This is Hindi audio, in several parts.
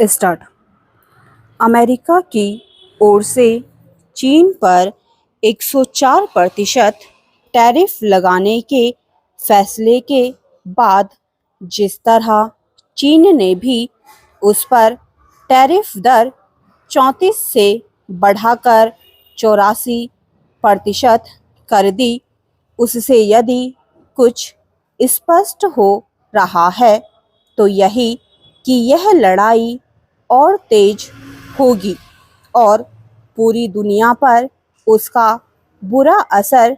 स्टार्ट। अमेरिका की ओर से चीन पर 104% टैरिफ लगाने के फैसले के बाद जिस तरह चीन ने भी उस पर टैरिफ दर 34 से बढ़ाकर 84% कर दी, उससे यदि कुछ स्पष्ट हो रहा है तो यही कि यह लड़ाई और तेज होगी और पूरी दुनिया पर उसका बुरा असर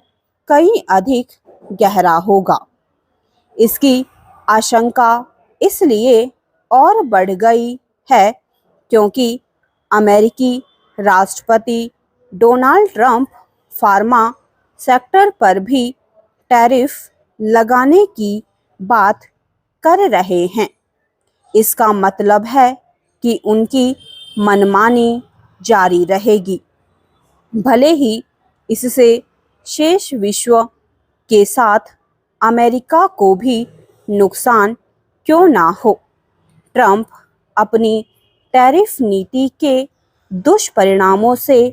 कहीं अधिक गहरा होगा। इसकी आशंका इसलिए और बढ़ गई है क्योंकि अमेरिकी राष्ट्रपति डोनाल्ड ट्रंप फार्मा सेक्टर पर भी टैरिफ लगाने की बात कर रहे हैं। इसका मतलब है कि उनकी मनमानी जारी रहेगी, भले ही इससे शेष विश्व के साथ अमेरिका को भी नुकसान क्यों ना हो। ट्रंप अपनी टैरिफ नीति के दुष्परिणामों से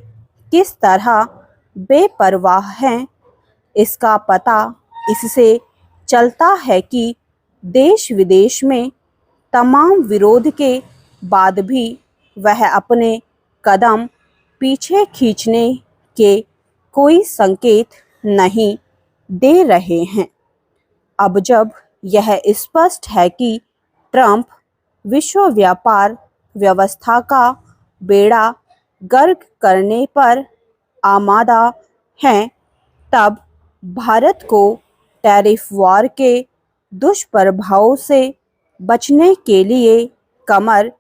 किस तरह बेपरवाह हैं, इसका पता इससे चलता है कि देश विदेश में तमाम विरोध के बाद भी वह अपने कदम पीछे खींचने के कोई संकेत नहीं दे रहे हैं। अब जब यह स्पष्ट है कि ट्रंप विश्व व्यापार व्यवस्था का बेड़ा गर्क करने पर आमादा हैं, तब भारत को टैरिफ वॉर के दुष्प्रभावों से बचने के लिए कमर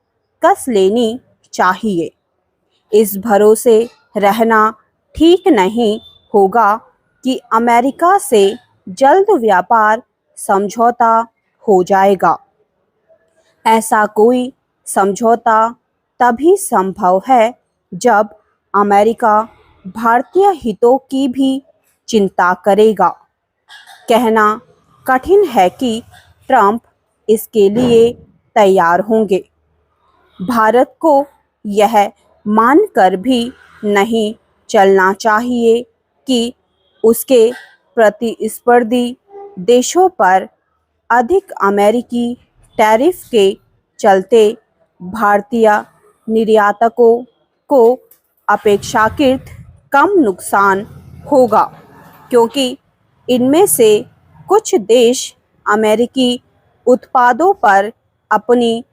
कस लेनी चाहिए। इस भरोसे रहना ठीक नहीं होगा कि अमेरिका से जल्द व्यापार समझौता हो जाएगा। ऐसा कोई समझौता तभी संभव है जब अमेरिका भारतीय हितों की भी चिंता करेगा। कहना कठिन है कि ट्रंप इसके लिए तैयार होंगे। भारत को यह मानकर भी नहीं चलना चाहिए कि उसके प्रतिस्पर्धी देशों पर अधिक अमेरिकी टैरिफ के चलते भारतीय निर्यातकों को अपेक्षाकृत कम नुकसान होगा, क्योंकि इनमें से कुछ देश अमेरिकी उत्पादों पर अपनी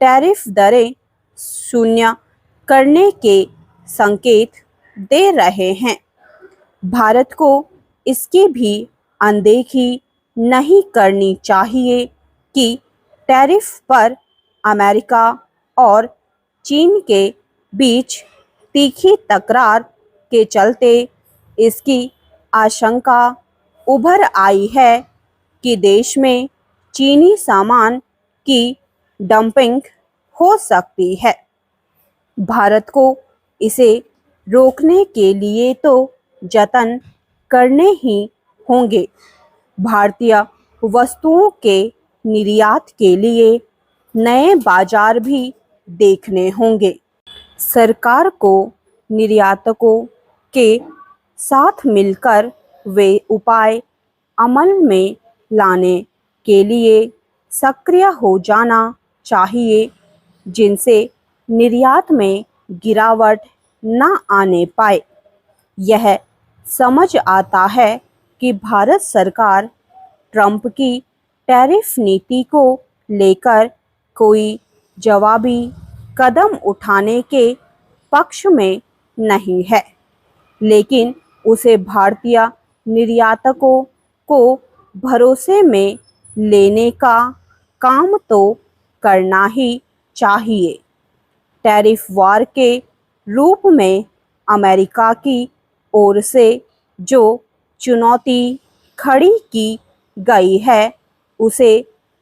टैरिफ दरें शून्य करने के संकेत दे रहे हैं। भारत को इसकी भी अनदेखी नहीं करनी चाहिए कि टैरिफ पर अमेरिका और चीन के बीच तीखी तकरार के चलते इसकी आशंका उभर आई है कि देश में चीनी सामान की डंपिंग हो सकती है। भारत को इसे रोकने के लिए तो जतन करने ही होंगे। भारतीय वस्तुओं के निर्यात के लिए नए बाजार भी देखने होंगे। सरकार को निर्यातकों के साथ मिलकर वे उपाय अमल में लाने के लिए सक्रिय हो जाना चाहिए जिनसे निर्यात में गिरावट न आने पाए। यह समझ आता है कि भारत सरकार ट्रंप की टैरिफ नीति को लेकर कोई जवाबी कदम उठाने के पक्ष में नहीं है, लेकिन उसे भारतीय निर्यातकों को भरोसे में लेने का काम तो करना ही चाहिए। टैरिफ वॉर के रूप में अमेरिका की ओर से जो चुनौती खड़ी की गई है उसे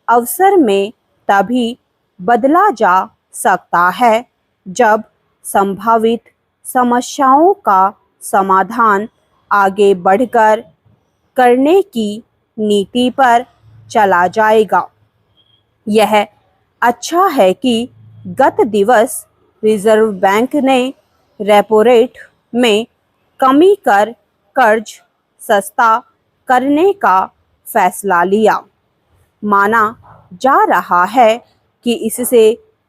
अवसर में तभी बदला जा सकता है जब संभावित समस्याओं का समाधान आगे बढ़कर करने की नीति पर चला जाएगा। यह अच्छा है कि गत दिवस रिजर्व बैंक ने रेपो रेट में कमी कर कर्ज सस्ता करने का फैसला लिया। माना जा रहा है कि इससे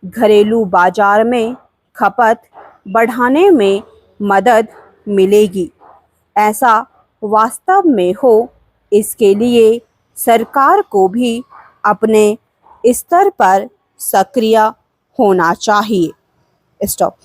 घरेलू बाजार में खपत बढ़ाने में मदद मिलेगी। ऐसा वास्तव में हो, इसके लिए सरकार को भी अपने स्तर पर सक्रिय होना चाहिए। स्टॉप।